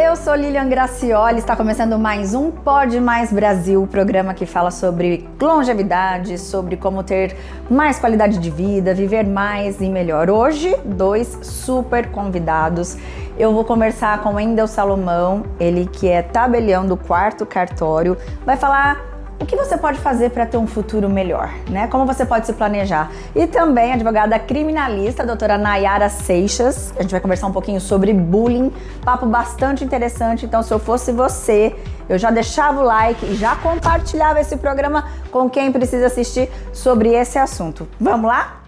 Eu sou Lilian Gracioli, está começando mais um Pode Mais Brasil, programa que fala sobre longevidade, sobre como ter mais qualidade de vida, viver mais e melhor. Hoje, 2 super convidados. Eu vou conversar com o Wendel Salomão, ele que é tabelião do 4º Cartório, vai falar o que você pode fazer para ter um futuro melhor, né? Como você pode se planejar. E também a advogada criminalista, a doutora Nayara Seixas. A gente vai conversar um pouquinho sobre bullying, papo bastante interessante. Então, se eu fosse você, eu já deixava o like e já compartilhava esse programa com quem precisa assistir sobre esse assunto. Vamos lá?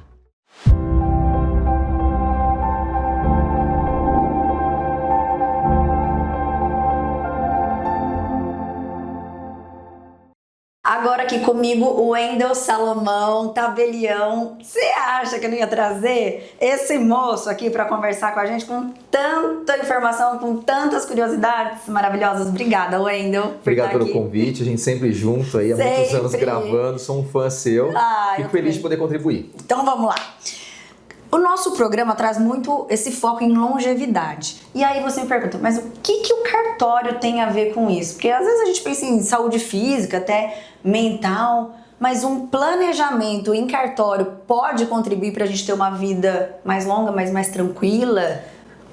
Agora aqui comigo o Wendel Salomão, tabelião. Você acha que eu não ia trazer esse moço aqui para conversar com a gente com tanta informação, com tantas curiosidades maravilhosas? Obrigada, Wendel. Obrigado pelo convite, a gente sempre junto aí, há muitos anos gravando, sou um fã seu. Fico feliz de poder contribuir. Então vamos lá. O nosso programa traz muito esse foco em longevidade. E aí você me pergunta, mas o que o cartório tem a ver com isso? Porque às vezes a gente pensa em saúde física, até mental, mas um planejamento em cartório pode contribuir para a gente ter uma vida mais longa, mas mais tranquila?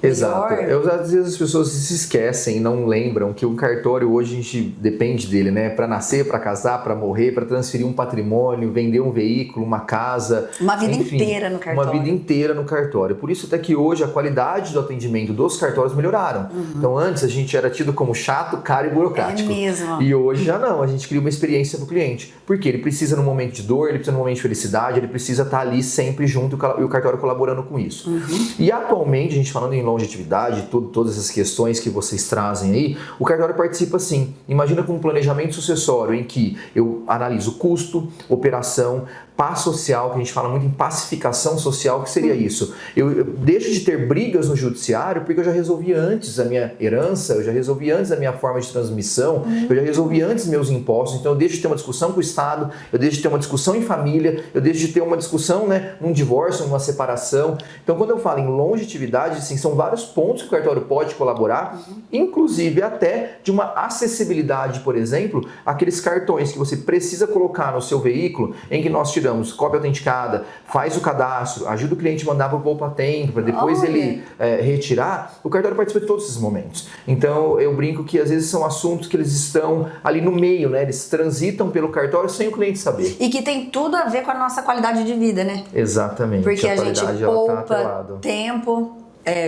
Exato. Às vezes as pessoas se esquecem e não lembram que o cartório hoje a gente depende dele, né? Para nascer, para casar, para morrer, para transferir um patrimônio, vender um veículo, uma casa. Uma vida inteira no cartório. Uma vida inteira no cartório. Por isso até que hoje a qualidade do atendimento dos cartórios melhoraram. Então antes a gente era tido como chato, caro e burocrático. É mesmo. E hoje já não. A gente cria uma experiência para o cliente. Porque ele precisa num momento de dor, ele precisa num momento de felicidade, ele precisa estar ali sempre junto e o cartório colaborando com isso. E atualmente, a gente falando em longevidade, todas essas questões que vocês trazem aí, o cartório participa sim. Imagina com um planejamento sucessório em que eu analiso custo, operação, paz social, que a gente fala muito em pacificação social, que seria isso? Eu deixo de ter brigas no judiciário porque eu já resolvi antes a minha herança, eu já resolvi antes a minha forma de transmissão, eu já resolvi antes meus impostos, então eu deixo de ter uma discussão com o Estado, eu deixo de ter uma discussão em família, eu deixo de ter uma discussão, né, num divórcio, numa separação. Então quando eu falo em longevidade, assim, são vários pontos que o cartório pode colaborar, inclusive até de uma acessibilidade, por exemplo, aqueles cartões que você precisa colocar no seu veículo, em que nós tiramos cópia autenticada, faz o cadastro, ajuda o cliente a mandar para o poupa-tempo, para depois ele retirar. O cartório participa de todos esses momentos. Então eu brinco que às vezes são assuntos que eles estão ali no meio, né? Eles transitam pelo cartório sem o cliente saber. E que tem tudo a ver com a nossa qualidade de vida, né? Exatamente. Porque a gente poupa tempo,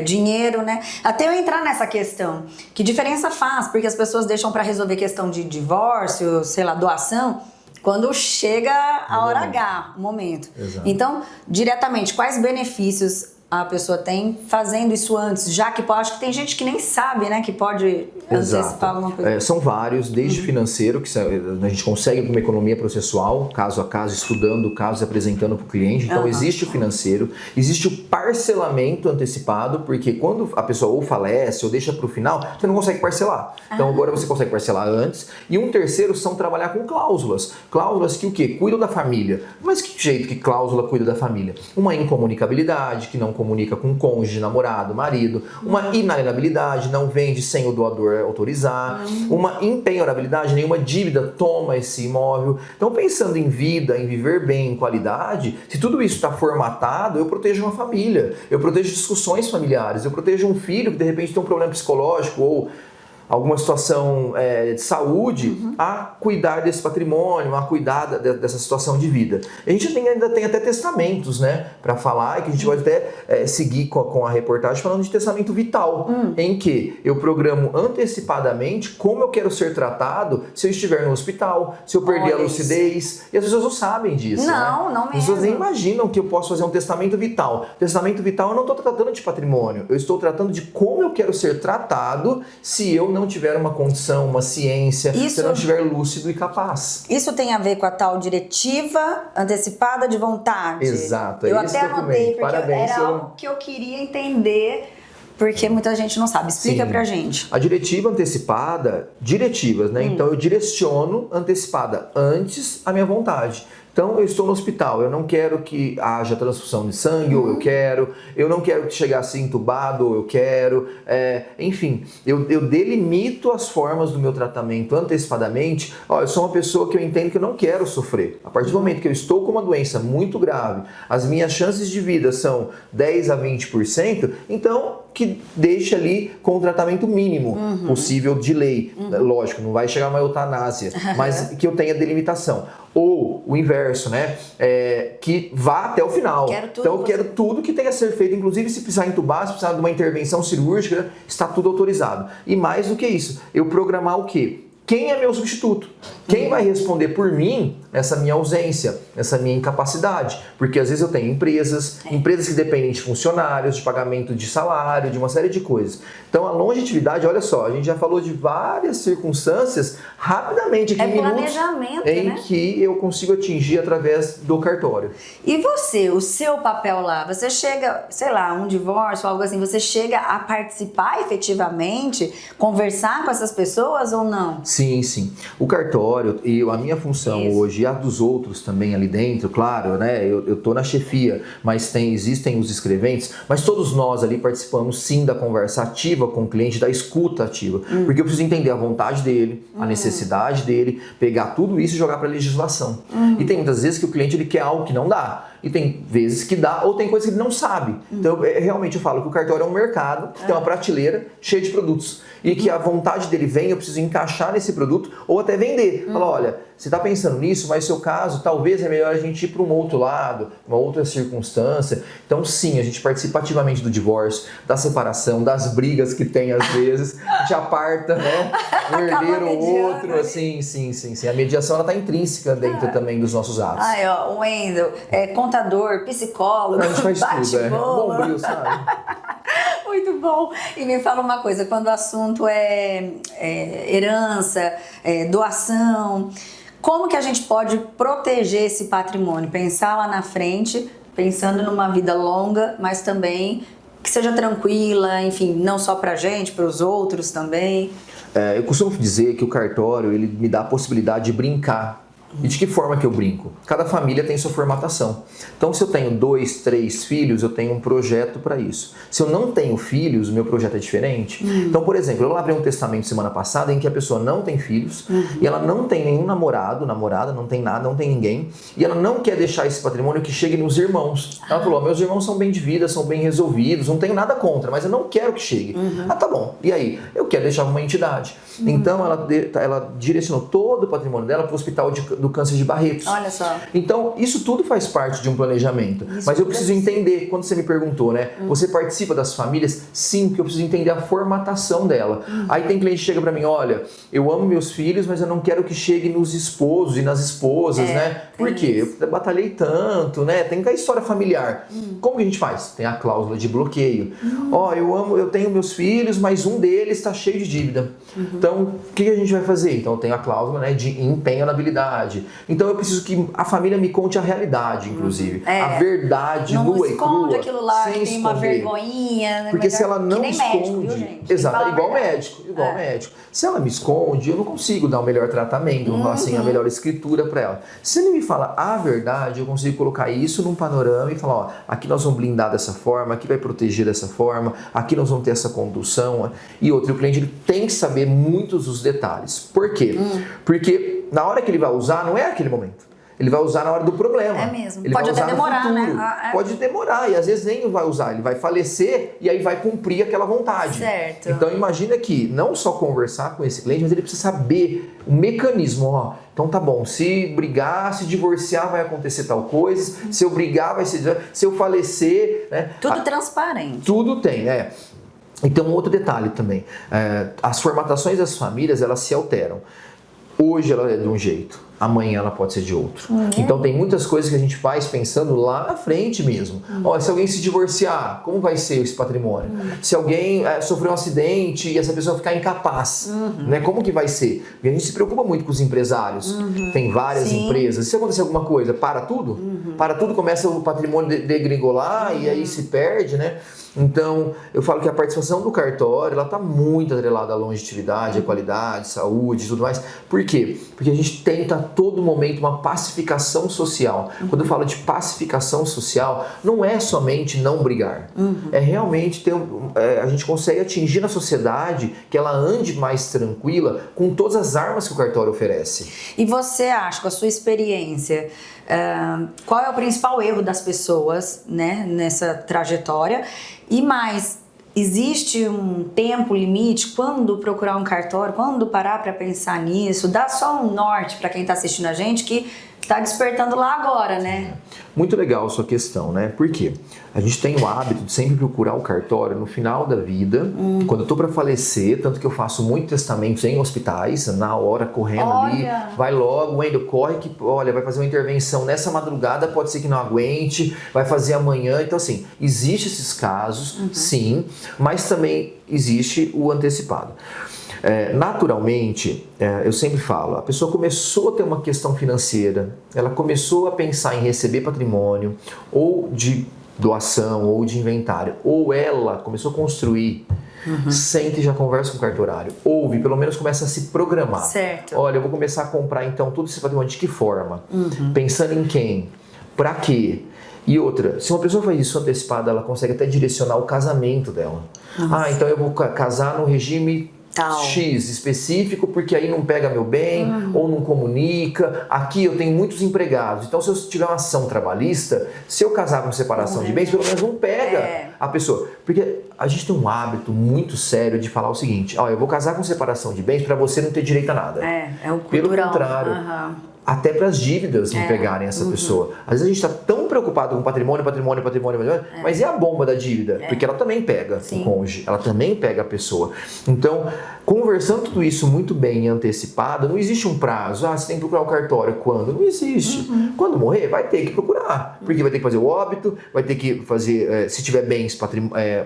dinheiro, né? Até eu entrar nessa questão, que diferença faz? Porque as pessoas deixam para resolver questão de divórcio, sei lá, doação, quando chega a hora H, o momento. Exato. Então, diretamente, quais benefícios a pessoa tem fazendo isso antes? Já que acho que tem gente que nem sabe, né? Que pode antecipar alguma coisa. São vários, desde financeiro, que a gente consegue uma economia processual, caso a caso, estudando o caso e apresentando para o cliente. Então existe o financeiro, existe o parcelamento antecipado, porque quando a pessoa ou falece ou deixa para o final, você não consegue parcelar. Então agora você consegue parcelar antes. E um terceiro são trabalhar com cláusulas. Cláusulas que o quê? Cuidam da família. Mas que jeito que cláusula cuida da família? Uma incomunicabilidade, que não comunica com o cônjuge, namorado, marido, uma inalienabilidade, não vende sem o doador autorizar, uma impenhorabilidade, nenhuma dívida toma esse imóvel. Então, pensando em vida, em viver bem, em qualidade, se tudo isso está formatado, eu protejo uma família, eu protejo discussões familiares, eu protejo um filho que de repente tem um problema psicológico ou alguma situação de saúde, a cuidar desse patrimônio, a cuidar dessa situação de vida. A gente ainda tem até testamentos, né, para falar, e que a gente pode até seguir com a reportagem falando de testamento vital, em que eu programo antecipadamente como eu quero ser tratado se eu estiver no hospital, se eu perder a lucidez, e as pessoas não sabem disso. Não, né? não mesmo. As pessoas nem imaginam que eu posso fazer um testamento vital. Testamento vital eu não estou tratando de patrimônio, eu estou tratando de como eu quero ser tratado se eu não tiver uma condição, uma ciência, se eu não estiver lúcido e capaz. Isso tem a ver com a tal diretiva antecipada de vontade? Exato, eu até anotei, porque parabéns, era algo que eu queria entender, porque muita gente não sabe. Explica pra gente. A diretiva antecipada, diretivas, né? Então eu direciono antecipada antes a minha vontade. Então, eu estou no hospital, eu não quero que haja transfusão de sangue, ou eu não quero que chegasse entubado, ou eu quero, enfim, eu delimito as formas do meu tratamento antecipadamente. Eu sou uma pessoa que eu entendo que eu não quero sofrer. A partir do momento que eu estou com uma doença muito grave, as minhas chances de vida são 10 a 20%, então que deixe ali com o tratamento mínimo possível de lei. Lógico, não vai chegar uma eutanásia, mas que eu tenha delimitação. Ou o inverso, né? Que vá até o final. Então eu quero tudo que tenha a ser feito, inclusive se precisar entubar, se precisar de uma intervenção cirúrgica, está tudo autorizado. E mais do que isso, eu programar o quê? Quem é meu substituto? Quem vai responder por mim nessa minha ausência, nessa minha incapacidade? Porque às vezes eu tenho empresas que dependem de funcionários, de pagamento de salário, de uma série de coisas. Então a longevidade, olha só, a gente já falou de várias circunstâncias rapidamente aqui em minutos em que eu consigo atingir através do cartório. E você, o seu papel lá, você chega, sei lá, um divórcio, algo assim, você chega a participar efetivamente, conversar com essas pessoas ou não? Sim, sim. O cartório e a minha função hoje e a dos outros também ali dentro, claro, né? Eu tô na chefia, mas existem os escreventes, mas todos nós ali participamos sim da conversa ativa com o cliente, da escuta ativa, porque eu preciso entender a vontade dele, a necessidade dele, pegar tudo isso e jogar para a legislação. E tem muitas vezes que o cliente ele quer algo que não dá. E tem vezes que dá, ou tem coisas que ele não sabe. Então, realmente eu falo que o cartório é um mercado que tem uma prateleira cheia de produtos. E que a vontade dele vem, eu preciso encaixar nesse produto ou até vender. Falar, olha, você está pensando nisso, mas seu caso, talvez é melhor a gente ir para um outro lado, uma outra circunstância. Então, sim, a gente participa ativamente do divórcio, da separação, das brigas que tem às vezes. A gente aparta, né? Um herdeiro ou outro, assim, sim. A mediação, ela está intrínseca dentro também dos nossos atos. O Wendel, contador, psicólogo, a gente faz tudo, Bombril, sabe? Muito bom. E me fala uma coisa, quando o assunto é herança, doação, como que a gente pode proteger esse patrimônio? Pensar lá na frente, pensando numa vida longa, mas também que seja tranquila, enfim, não só pra gente, para os outros também. Eu costumo dizer que o cartório, ele me dá a possibilidade de brincar. E de que forma que eu brinco? Cada família tem sua formatação. Então, se eu tenho 2, 3 filhos, eu tenho um projeto para isso. Se eu não tenho filhos, o meu projeto é diferente. Então, por exemplo, eu abri um testamento semana passada em que a pessoa não tem filhos e ela não tem nenhum namorada, não tem nada, não tem ninguém. E ela não quer deixar esse patrimônio que chegue nos irmãos. Ela falou, meus irmãos são bem de vida, são bem resolvidos, não tenho nada contra, mas eu não quero que chegue. Tá bom. E aí? Eu quero deixar uma entidade. Então, ela direcionou todo o patrimônio dela para o hospital do câncer de Barretos. Olha só. Então, isso tudo faz parte de um planejamento. Mas eu preciso entender, quando você me perguntou, né? Você participa das famílias? Sim, porque eu preciso entender a formatação dela. Aí tem cliente que chega pra mim, olha, eu amo meus filhos, mas eu não quero que chegue nos esposos e nas esposas, né? Por quê? Eu batalhei tanto, né? Tem a história familiar. Como que a gente faz? Tem a cláusula de bloqueio. Eu tenho meus filhos, mas um deles está cheio de dívida. Então, o que a gente vai fazer? Então, eu tenho a cláusula, né, de empenho na habilidade. Então eu preciso que a família me conte a realidade, inclusive. A verdade nua e crua. Não esconde aquilo lá, sem que tem uma vergonhinha. Porque se ela não esconde... Médico, viu, gente? Exato, igual médico. Se ela me esconde, eu não consigo dar o melhor tratamento, assim, a melhor escritura para ela. Se ele me fala a verdade, eu consigo colocar isso num panorama e falar, aqui nós vamos blindar dessa forma, aqui vai proteger dessa forma, aqui nós vamos ter essa condução. E outro, o cliente ele tem que saber muitos dos detalhes. Por quê? Porque na hora que ele vai usar, não é aquele momento. Ele vai usar na hora do problema. É mesmo. Ele pode vai até usar demorar, no futuro. né? Pode demorar e às vezes nem vai usar. Ele vai falecer e aí vai cumprir aquela vontade. Certo. Então imagina que não só conversar com esse cliente, mas ele precisa saber o mecanismo. Então tá bom, se brigar, se divorciar vai acontecer tal coisa, se eu brigar vai ser... Se eu falecer... Né? Tudo transparente. Tudo tem, E tem um outro detalhe também. As formatações das famílias, elas se alteram. Hoje ela é de um jeito, amanhã ela pode ser de outro. Então tem muitas coisas que a gente faz pensando lá na frente mesmo. Se alguém se divorciar, como vai ser esse patrimônio? Se alguém sofrer um acidente e essa pessoa ficar incapaz, né? Como que vai ser? Porque a gente se preocupa muito com os empresários. Tem várias empresas. Se acontecer alguma coisa, para tudo? Para tudo, começa o patrimônio degringolar e aí se perde, né? Então, eu falo que a participação do cartório, ela está muito atrelada à longevidade, à qualidade, saúde e tudo mais. Por quê? Porque a gente tenta a todo momento uma pacificação social. Quando eu falo de pacificação social, não é somente não brigar. É realmente a gente consegue atingir na sociedade que ela ande mais tranquila com todas as armas que o cartório oferece. E você acha, com a sua experiência, qual é o principal erro das pessoas, né, nessa trajetória? E mais, existe um tempo limite? Quando procurar um cartório? Quando parar para pensar nisso? Dá só um norte para quem está assistindo a gente que está despertando lá agora, né? Muito legal a sua questão, né? Por quê? A gente tem o hábito de sempre procurar o cartório no final da vida, quando eu tô para falecer, tanto que eu faço muitos testamentos em hospitais, na hora, correndo ali, vai logo, Wendel, corre que, olha, vai fazer uma intervenção nessa madrugada, pode ser que não aguente, vai fazer amanhã. Então, assim, existe esses casos, sim, mas também existe o antecipado. Naturalmente, eu sempre falo, a pessoa começou a ter uma questão financeira, ela começou a pensar em receber patrimônio, ou de doação, ou de inventário, ou ela começou a construir, sente e já conversa com o cartorário, ouve, pelo menos começa a se programar. Certo. Olha, eu vou começar a comprar então todo esse patrimônio, de que forma? Pensando em quem? Pra quê? E outra, se uma pessoa faz isso antecipada, ela consegue até direcionar o casamento dela. Então eu vou casar no regime X específico, porque aí não pega meu bem, ou não comunica. Aqui eu tenho muitos empregados, então se eu tiver uma ação trabalhista, se eu casar com separação de bens, pelo menos não pega a pessoa. Porque a gente tem um hábito muito sério de falar o seguinte: eu vou casar com separação de bens para você não ter direito a nada. É um cultural. Pelo contrário. Até para as dívidas não pegarem essa pessoa. Às vezes a gente está tão preocupado com patrimônio, mas e a bomba da dívida? Porque ela também pega o cônjuge, ela também pega a pessoa. Então, conversando tudo isso muito bem antecipado, não existe um prazo. Você tem que procurar o cartório. Quando? Não existe. Quando morrer, vai ter que procurar. Porque vai ter que fazer o óbito, vai ter que fazer, se tiver bens,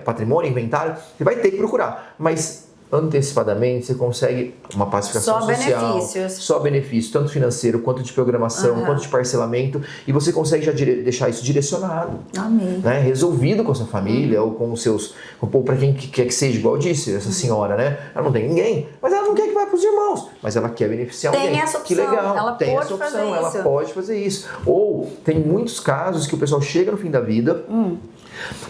patrimônio, inventário, você vai ter que procurar. Mas antecipadamente você consegue uma pacificação social, só benefícios, tanto financeiro quanto de programação, quanto de parcelamento, e você consegue já deixar isso direcionado, né? Resolvido com a sua família ou com os seus, ou para quem quer que seja, igual disse essa senhora, né? Ela não tem ninguém, mas ela não quer que vá para os irmãos, mas ela quer beneficiar alguém. Tem essa opção, que legal, ela tem pode essa opção, fazer ela isso. pode fazer isso. Ou tem muitos casos que o pessoal chega no fim da vida,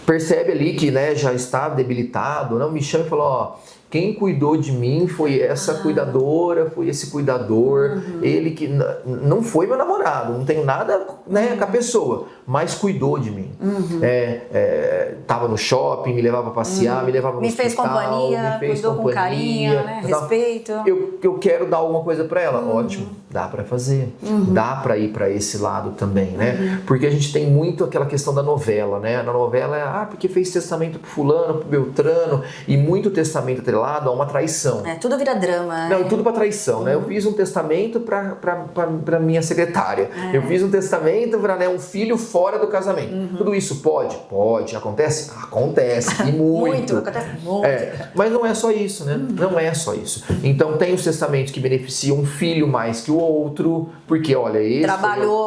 percebe ali que, né, já está debilitado, não me chama e fala, quem cuidou de mim foi essa cuidadora, foi esse cuidador, ele que não foi meu namorado, não tenho nada, né, com a pessoa, mas cuidou de mim. Tava no shopping, me levava a passear, me levava no hospital, fez companhia, me fez cuidou companhia, com carinho, né, respeito. Eu quero dar alguma coisa para ela, ótimo, dá para fazer, dá para ir para esse lado também, né? Porque a gente tem muito aquela questão da novela, né? Na novela porque fez testamento pro fulano, pro Beltrano, e muito testamento atrelado a uma traição. Tudo vira drama. Não, tudo para traição, né? Eu fiz um testamento para minha secretária. Eu fiz um testamento para, né, um filho fora do casamento. Tudo isso pode? Pode. Acontece? Acontece. E muito. Acontece muito. Mas não é só isso, né? Não é só isso. Então tem os testamentos que beneficiam um filho mais que o outro, porque, olha, esse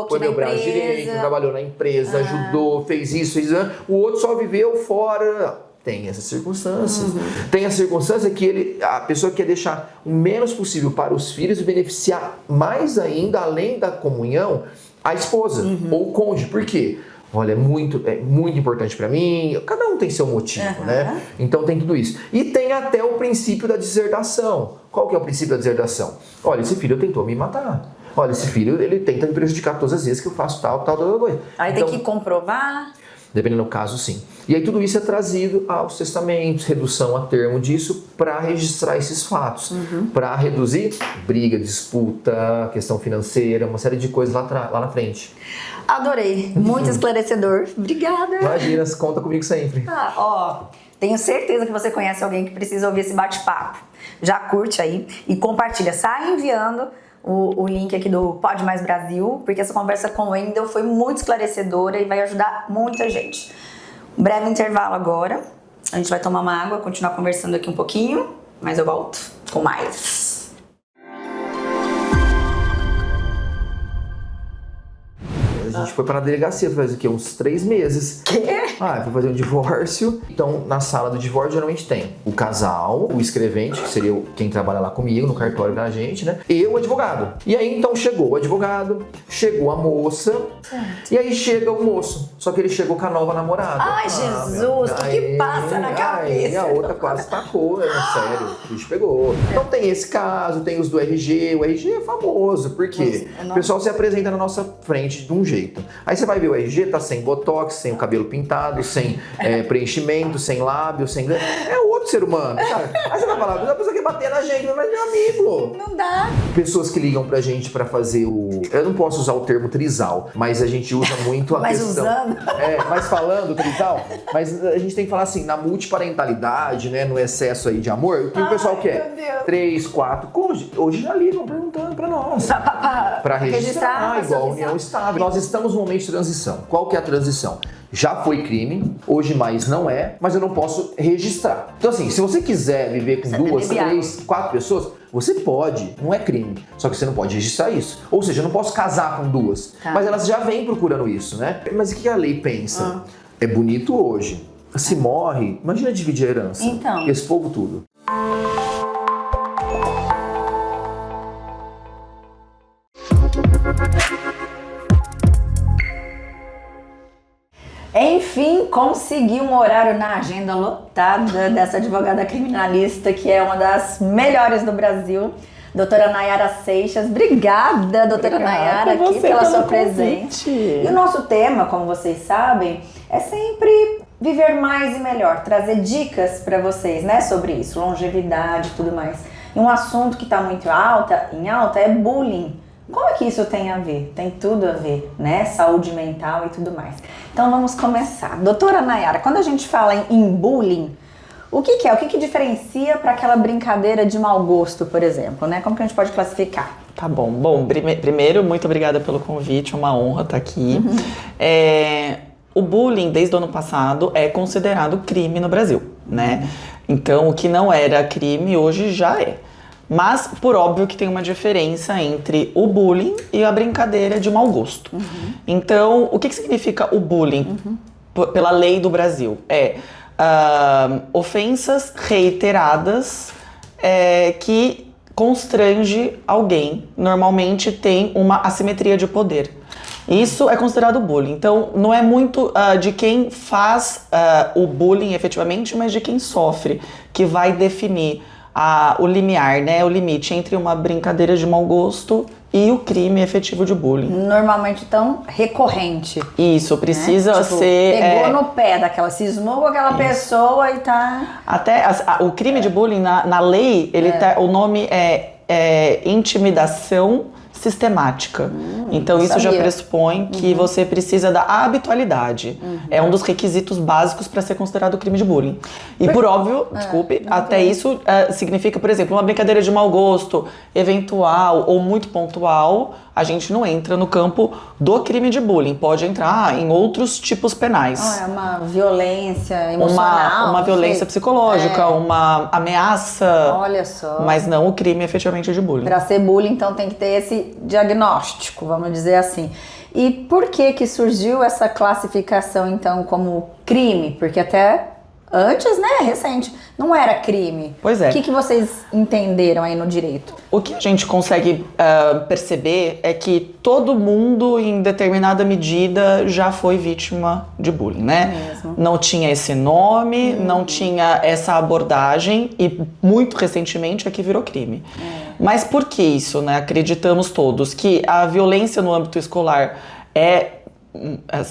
foi meu braço direito, trabalhou na empresa, ajudou, fez isso, o outro só viveu fora. Tem essas circunstâncias. Tem a circunstância que a pessoa quer deixar o menos possível para os filhos e beneficiar mais ainda, além da comunhão, a esposa ou o cônjuge. Por quê? Olha, é muito importante para mim. Cada um tem seu motivo, né? Então tem tudo isso. E tem até o princípio da deserdação. Qual que é o princípio da deserdação? Olha, esse filho tentou me matar. Olha, esse filho, ele tenta me prejudicar todas as vezes que eu faço tal coisa. Aí então, tem que comprovar. Dependendo do caso, sim. E aí tudo isso é trazido aos testamentos, redução a termo disso, para registrar esses fatos. Para reduzir briga, disputa, questão financeira, uma série de coisas lá na frente. Adorei. Muito esclarecedor. Obrigada. Imagina, conta comigo sempre. Tenho certeza que você conhece alguém que precisa ouvir esse bate-papo. Já curte aí e compartilha. Sai enviando o link aqui do Pode Mais Brasil, porque essa conversa com o Wendel foi muito esclarecedora e vai ajudar muita gente. Um breve intervalo agora, a gente vai tomar uma água, continuar conversando aqui um pouquinho, mas eu volto com mais. A gente foi para a delegacia faz o quê? Uns 3 meses. Quê? Vou fazer um divórcio. Então, na sala do divórcio, geralmente tem o casal, o escrevente, que seria quem trabalha lá comigo, no cartório da gente, né? E o advogado. E aí, então, chegou o advogado, chegou a moça, e aí chega o moço. Só que ele chegou com a nova namorada. Ai, Jesus, o que passa na cabeça? E a outra quase tacou, né? Sério, o bicho pegou. Então tem esse caso, tem os do RG. O RG é famoso, porque o pessoal se apresenta na nossa frente de um jeito. Aí você vai ver o RG, tá sem botox, sem o cabelo pintado, sem preenchimento, sem lábio, sem... É outro ser humano, cara. Aí você vai falar, a pessoa quer bater na gente, mas meu amigo. Não dá. Pessoas que ligam pra gente pra fazer o... Eu não posso usar o termo trisal, mas a gente usa muito a mas questão... Usando. Mas falando trisal, mas a gente tem que falar assim, na multiparentalidade, né, no excesso aí de amor, o que o pessoal quer? 3, 4 cônjuges. Hoje já ligam perguntando pra nós. Pra registrar, igual a união estável. Nós estamos num momento de transição. Qual que é a transição? Já foi crime, hoje mais não é, mas eu não posso registrar. Então assim, se você quiser viver com 2, 3, 4 pessoas, você pode, não é crime, só que você não pode registrar isso. Ou seja, eu não posso casar com 2, mas elas já vêm procurando isso, né? Mas o que a lei pensa? É bonito hoje. Se morre, imagina dividir a herança. Então. Esse povo tudo. Enfim, consegui um horário na agenda lotada dessa advogada criminalista que é uma das melhores do Brasil, doutora Nayara Seixas. Obrigada, doutora Nayara, aqui pela sua presença. E o nosso tema, como vocês sabem, é sempre viver mais e melhor, trazer dicas para vocês, né, sobre isso, longevidade e tudo mais. E um assunto que está muito em alta é bullying. Como é que isso tem a ver? Tem tudo a ver, né? Saúde mental e tudo mais. Então vamos começar. Doutora Nayara, quando a gente fala em bullying, o que é? O que diferencia para aquela brincadeira de mau gosto, por exemplo, né? Como que a gente pode classificar? Tá bom. Bom, primeiro, muito obrigada pelo convite, uma honra estar aqui. O bullying, desde o ano passado, é considerado crime no Brasil, né? Então, o que não era crime, hoje já é. Mas, por óbvio, que tem uma diferença entre o bullying e a brincadeira de mau gosto. Então, o que significa o bullying pela lei do Brasil? Ofensas reiteradas que constrange alguém. Normalmente tem uma assimetria de poder. Isso é considerado bullying. Então, não é muito de quem faz o bullying efetivamente, mas de quem sofre, que vai definir o limiar, né? O limite entre uma brincadeira de mau gosto e o crime efetivo de bullying. Normalmente, então, recorrente. Isso, precisa, né? Ser... Pegou no pé daquela, cismou com aquela pessoa e tá... Até o crime de bullying, na lei, o nome é intimidação sistemática. Então isso já pressupõe que você precisa da habitualidade. É um dos requisitos básicos para ser considerado crime de bullying. E por óbvio, até isso significa, por exemplo, uma brincadeira de mau gosto, eventual ou muito pontual, a gente não entra no campo do crime de bullying. Pode entrar em outros tipos penais. É uma violência emocional. Uma violência psicológica, uma ameaça. Olha só. Mas não o crime efetivamente de bullying. Para ser bullying, então tem que ter esse diagnóstico, vamos dizer assim. E por que surgiu essa classificação, então, como crime? Porque até antes, né, recente, não era crime. Pois é. O que vocês entenderam aí no direito? O que a gente consegue perceber é que todo mundo, em determinada medida, já foi vítima de bullying, né? Mesmo. Não tinha esse nome, não tinha essa abordagem e muito recentemente é que virou crime. Mas por que isso, né? Acreditamos todos que a violência no âmbito escolar é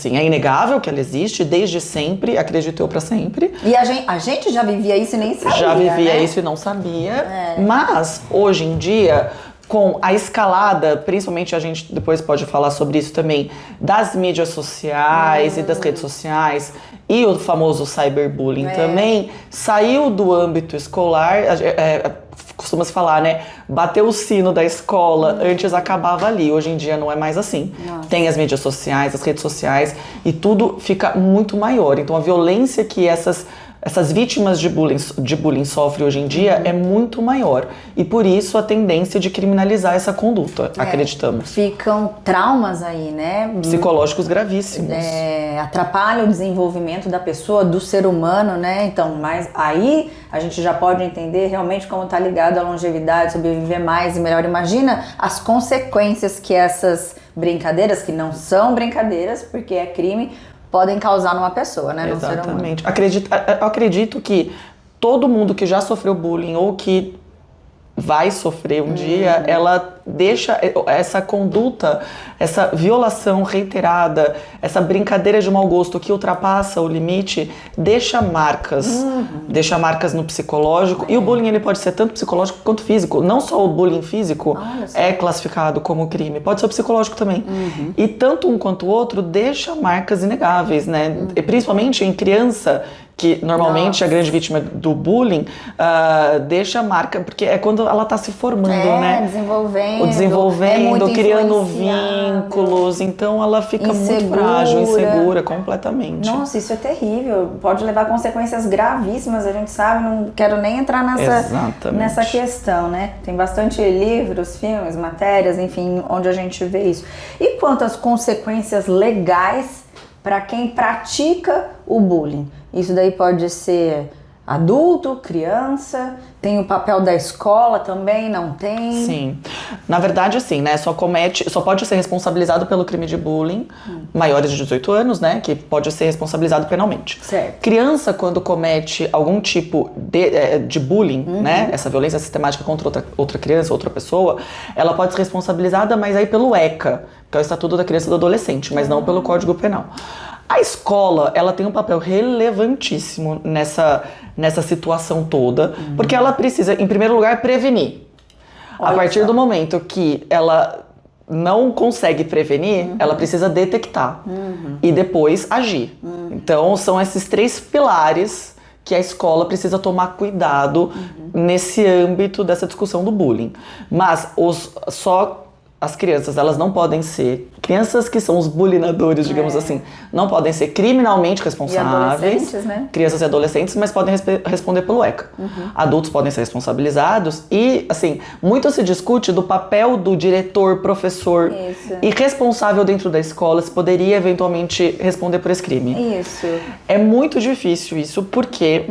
inegável que ela existe desde sempre, acredito eu, para sempre. E a gente já vivia isso e nem sabia, já vivia, né? isso e não sabia. Mas, hoje em dia, com a escalada, principalmente a gente depois pode falar sobre isso também, das mídias sociais e das redes sociais, e o famoso cyberbullying também, saiu do âmbito escolar. Costuma-se falar, né? Bateu o sino da escola, antes acabava ali. Hoje em dia não é mais assim. Nossa. Tem as mídias sociais, as redes sociais, e tudo fica muito maior. Então a violência que essas essas vítimas de bullying sofrem hoje em dia é muito maior. E por isso a tendência de criminalizar essa conduta, acreditamos. Ficam traumas aí, né? Psicológicos gravíssimos. Atrapalha o desenvolvimento da pessoa, do ser humano, né? Então, mas aí a gente já pode entender realmente como está ligado à longevidade, sobreviver mais e melhor. Imagina as consequências que essas brincadeiras, que não são brincadeiras, porque é crime, podem causar numa pessoa, né? Exatamente. Eu acredito que todo mundo que já sofreu bullying ou que vai sofrer um dia, ela deixa essa conduta, essa violação reiterada, essa brincadeira de mau gosto que ultrapassa o limite, deixa marcas no psicológico. E o bullying ele pode ser tanto psicológico quanto físico. Não só o bullying físico é classificado como crime, pode ser o psicológico também. E tanto um quanto o outro deixa marcas inegáveis, né? E principalmente em criança, que normalmente a grande vítima do bullying deixa marca, porque é quando ela está se formando, né? Desenvolvendo, criando vínculos, então ela fica muito frágil, insegura completamente. Nossa, isso é terrível, pode levar a consequências gravíssimas, a gente sabe, não quero nem entrar nessa questão, né? Tem bastante livros, filmes, matérias, enfim, onde a gente vê isso. E quanto às consequências legais para quem pratica o bullying? Isso daí pode ser adulto, criança, tem o papel da escola também, não tem? Sim. Na verdade, assim, né, só pode ser responsabilizado pelo crime de bullying maiores de 18 anos, né, que pode ser responsabilizado penalmente. Certo. Criança, quando comete algum tipo de bullying, né, essa violência sistemática contra outra criança, outra pessoa, ela pode ser responsabilizada, mas aí pelo ECA, que é o Estatuto da Criança e do Adolescente, mas não pelo Código Penal. A escola, ela tem um papel relevantíssimo nessa situação toda, porque ela precisa, em primeiro lugar, prevenir. A partir do momento que ela não consegue prevenir, ela precisa detectar e depois agir. Então, são esses 3 pilares que a escola precisa tomar cuidado nesse âmbito dessa discussão do bullying. Mas as crianças, elas não podem ser... Crianças que são os bullyingadores, digamos assim, não podem ser criminalmente responsáveis. E adolescentes, né? Crianças e adolescentes, mas podem responder pelo ECA. Adultos podem ser responsabilizados e, assim, muito se discute do papel do diretor, professor e responsável dentro da escola, se poderia eventualmente responder por esse crime. Isso. É muito difícil isso, porque,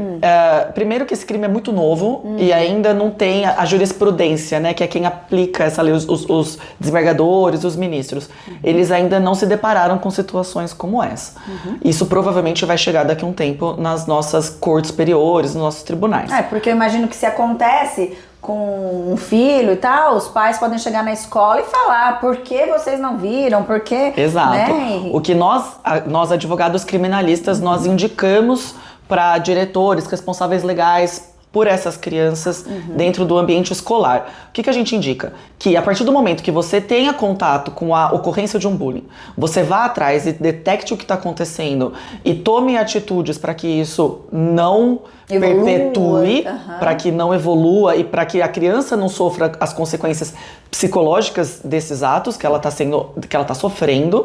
primeiro que esse crime é muito novo e ainda não tem a jurisprudência, né, que é quem aplica essa lei, os desembargadores, os ministros. Eles ainda não se depararam com situações como essa. Isso provavelmente vai chegar daqui a um tempo nas nossas cortes superiores, nos nossos tribunais. Porque eu imagino que se acontece com um filho e tal, os pais podem chegar na escola e falar: por que vocês não viram? Por que? Exato. Né? O que nós advogados criminalistas, nós indicamos para diretores, responsáveis legais por essas crianças dentro do ambiente escolar. O que a gente indica? Que a partir do momento que você tenha contato com a ocorrência de um bullying, você vá atrás e detecte o que está acontecendo e tome atitudes para que isso não perpetue, para que não evolua e para que a criança não sofra as consequências psicológicas desses atos que ela está sofrendo.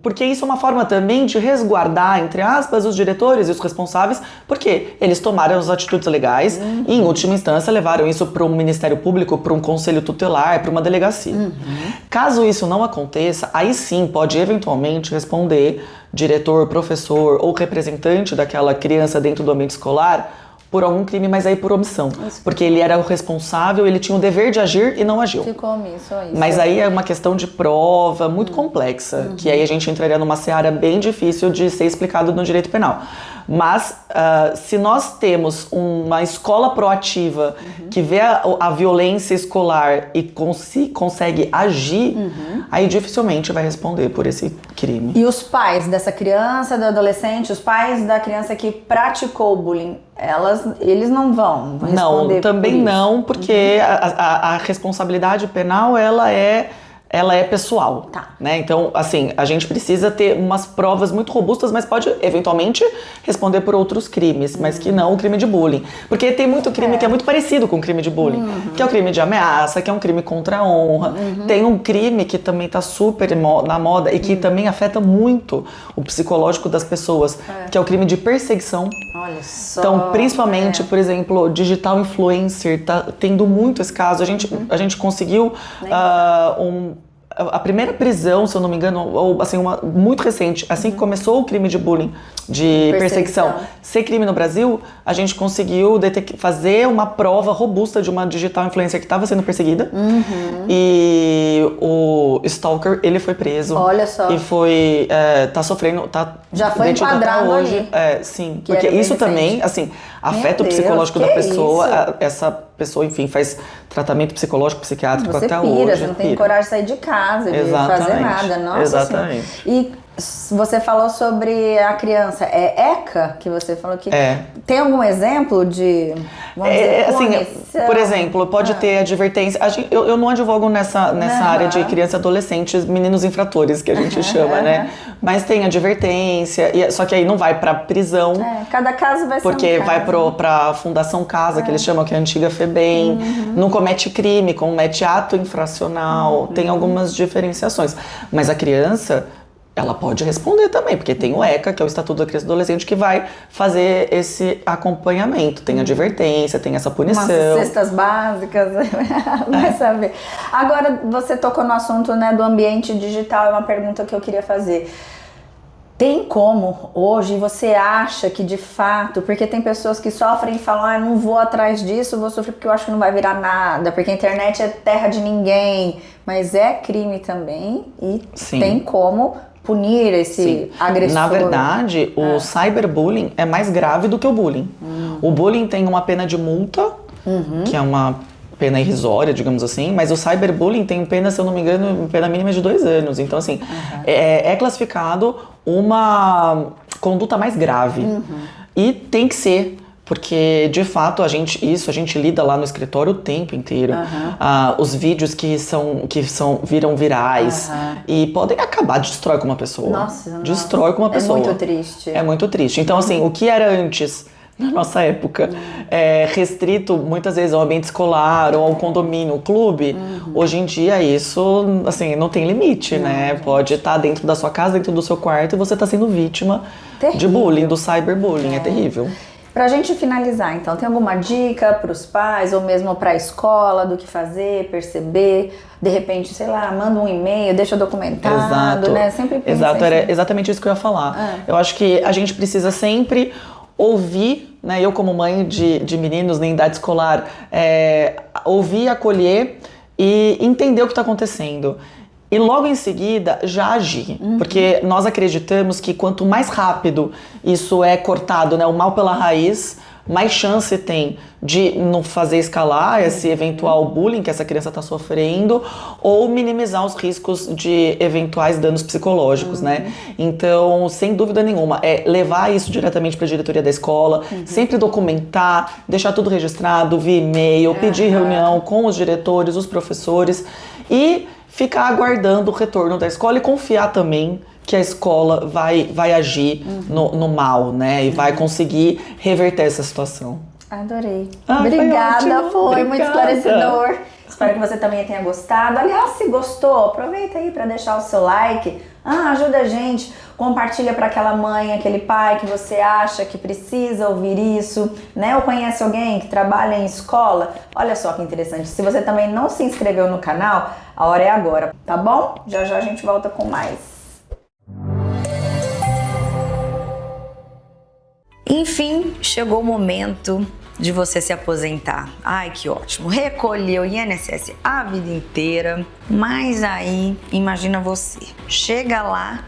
Porque isso é uma forma também de resguardar, entre aspas, os diretores e os responsáveis, porque eles tomaram as atitudes legais e, em última instância, levaram isso para um Ministério Público, para um conselho tutelar, para uma delegacia. Caso isso não aconteça, aí sim pode eventualmente responder diretor, professor ou representante daquela criança dentro do ambiente escolar por algum crime, mas aí por omissão. Porque ele era o responsável, ele tinha o dever de agir e não agiu. Ficou omisso, Mas aí é uma questão de prova muito complexa, que aí a gente entraria numa seara bem difícil de ser explicado no direito penal. Mas se nós temos uma escola proativa que vê a violência escolar e consegue agir, aí dificilmente vai responder por esse crime. E os pais dessa criança, do adolescente, os pais da criança que praticou o bullying, eles não vão responder? Não, também não, porque a responsabilidade penal ela é ela é pessoal, Tá. né? Então, assim, a gente precisa ter umas provas muito robustas, mas pode, eventualmente, responder por outros crimes, mas que não o crime de bullying. Porque tem muito crime que é muito parecido com o crime de bullying, que é o crime de ameaça, que é um crime contra a honra. Tem um crime que também tá super na moda e que também afeta muito o psicológico das pessoas, que é o crime de perseguição. Olha só. Então, principalmente, por exemplo, digital influencer, tá tendo muito esse caso. A gente conseguiu a primeira prisão, se eu não me engano, ou assim, uma muito recente, assim que começou o crime de bullying, de perseguição ser crime no Brasil, a gente conseguiu fazer uma prova robusta de uma digital influencer que estava sendo perseguida. E o stalker, ele foi preso. Olha só. E foi, tá sofrendo, já foi detido enquadrado até hoje. ali. Sim, Que porque era isso bem também, recente. assim, afeta o Deus, psicológico que da pessoa. isso? Essa pessoa, enfim, faz tratamento psicológico, psiquiátrico Você até pira, hoje. você não tem coragem de sair de casa, de Exatamente. fazer nada. Nossa Exatamente. Senhora. E você falou sobre a criança, é ECA que você falou que... É. Tem algum exemplo de, vamos dizer, assim, punição? por exemplo, pode ter advertência. Eu não advogo nessa área de criança e adolescentes, meninos infratores, que a gente chama, né? Mas tem advertência, só que aí não vai pra prisão. Cada caso vai ser Porque um vai caso. pra Fundação Casa, que eles chamam, que é a antiga FEBEM. Não comete crime, comete ato infracional. Tem algumas diferenciações. Mas a criança, ela pode responder também, porque tem o ECA, que é o Estatuto da Criança e do Adolescente, que vai fazer esse acompanhamento. Tem advertência, tem essa punição. Umas cestas básicas, vai saber. Agora, você tocou no assunto, né, do ambiente digital, é uma pergunta que eu queria fazer. Tem como hoje, você acha que de fato, porque tem pessoas que sofrem e falam, não vou atrás disso, vou sofrer porque eu acho que não vai virar nada, porque a internet é terra de ninguém, mas é crime também e tem como punir esse agressor. Na verdade, o cyberbullying é mais grave do que o bullying. O bullying tem uma pena de multa, que é uma pena irrisória, digamos assim, mas o cyberbullying tem pena, se eu não me engano, pena mínima de 2 anos. Então, assim, é classificado uma conduta mais grave. E tem que ser, porque, de fato, a gente lida lá no escritório o tempo inteiro. Os vídeos que viram virais e podem acabar, destrói com uma pessoa. Nossa. Destrói com uma pessoa. É muito triste. É muito triste. Então, assim, o que era antes, na nossa época, restrito muitas vezes ao ambiente escolar ou ao condomínio, ao clube, hoje em dia isso, assim, não tem limite, né? Pode estar dentro da sua casa, dentro do seu quarto, e você está sendo vítima de bullying, do cyberbullying. É terrível. Pra gente finalizar, então, tem alguma dica para os pais ou mesmo para a escola do que fazer, perceber? De repente, sei lá, manda um e-mail, deixa documentado, né? Sempre pensa Exato, era assim. exatamente isso que eu ia falar. Eu acho que a gente precisa sempre ouvir, né? Eu como mãe de meninos em idade escolar, ouvir, acolher e entender o que está acontecendo. E logo em seguida já agir, porque nós acreditamos que quanto mais rápido isso é cortado, né, o mal pela raiz, mais chance tem de não fazer escalar esse eventual bullying que essa criança está sofrendo ou minimizar os riscos de eventuais danos psicológicos, né? Então, sem dúvida nenhuma, levar isso diretamente para a diretoria da escola, sempre documentar, deixar tudo registrado via e-mail, pedir reunião com os diretores, os professores e ficar aguardando o retorno da escola e confiar também que a escola vai agir no mal, né? E vai conseguir reverter essa situação. Adorei. Obrigada, foi muito esclarecedor. Espero que você também tenha gostado. Aliás, se gostou, aproveita aí para deixar o seu like. Ajuda a gente. Compartilha para aquela mãe, aquele pai que você acha que precisa ouvir isso, né? Ou conhece alguém que trabalha em escola? Olha só que interessante. Se você também não se inscreveu no canal, a hora é agora, tá bom? Já já a gente volta com mais. Enfim, chegou o momento de você se aposentar. Ai, que ótimo. Recolheu o INSS a vida inteira, mas aí, imagina você, chega lá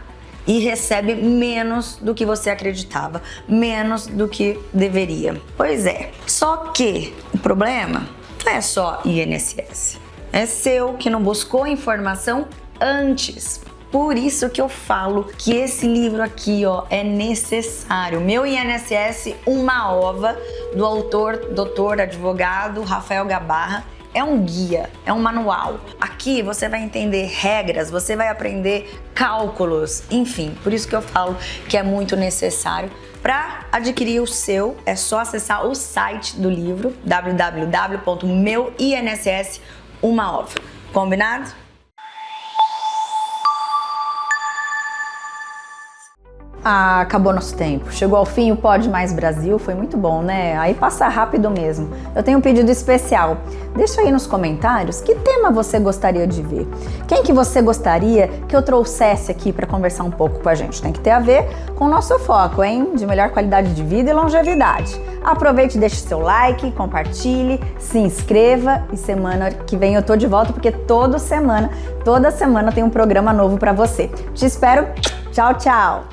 e recebe menos do que você acreditava, menos do que deveria. Pois é, só que o problema não é só INSS. É seu que não buscou informação antes. Por isso que eu falo que esse livro aqui, é necessário. Meu INSS, uma ova, do autor, doutor, advogado Rafael Gabarra. É um guia, é um manual. Aqui Aqui você vai entender regras, você vai aprender cálculos, enfim. Por isso que eu falo que é muito necessário. Para adquirir o seu, é só acessar o site do livro, www.meuinss1 Combinado? Ah, acabou nosso tempo. Chegou ao fim o Pode Mais Brasil, foi muito bom, né? Aí passa rápido mesmo. Eu tenho um pedido especial. Deixa aí nos comentários que tema você gostaria de ver. Quem que você gostaria que eu trouxesse aqui para conversar um pouco com a gente? Tem que ter a ver com o nosso foco, hein? De melhor qualidade de vida e longevidade. Aproveite e deixe seu like, compartilhe, se inscreva e semana que vem eu tô de volta porque toda semana tem um programa novo para você. Te espero. Tchau, tchau.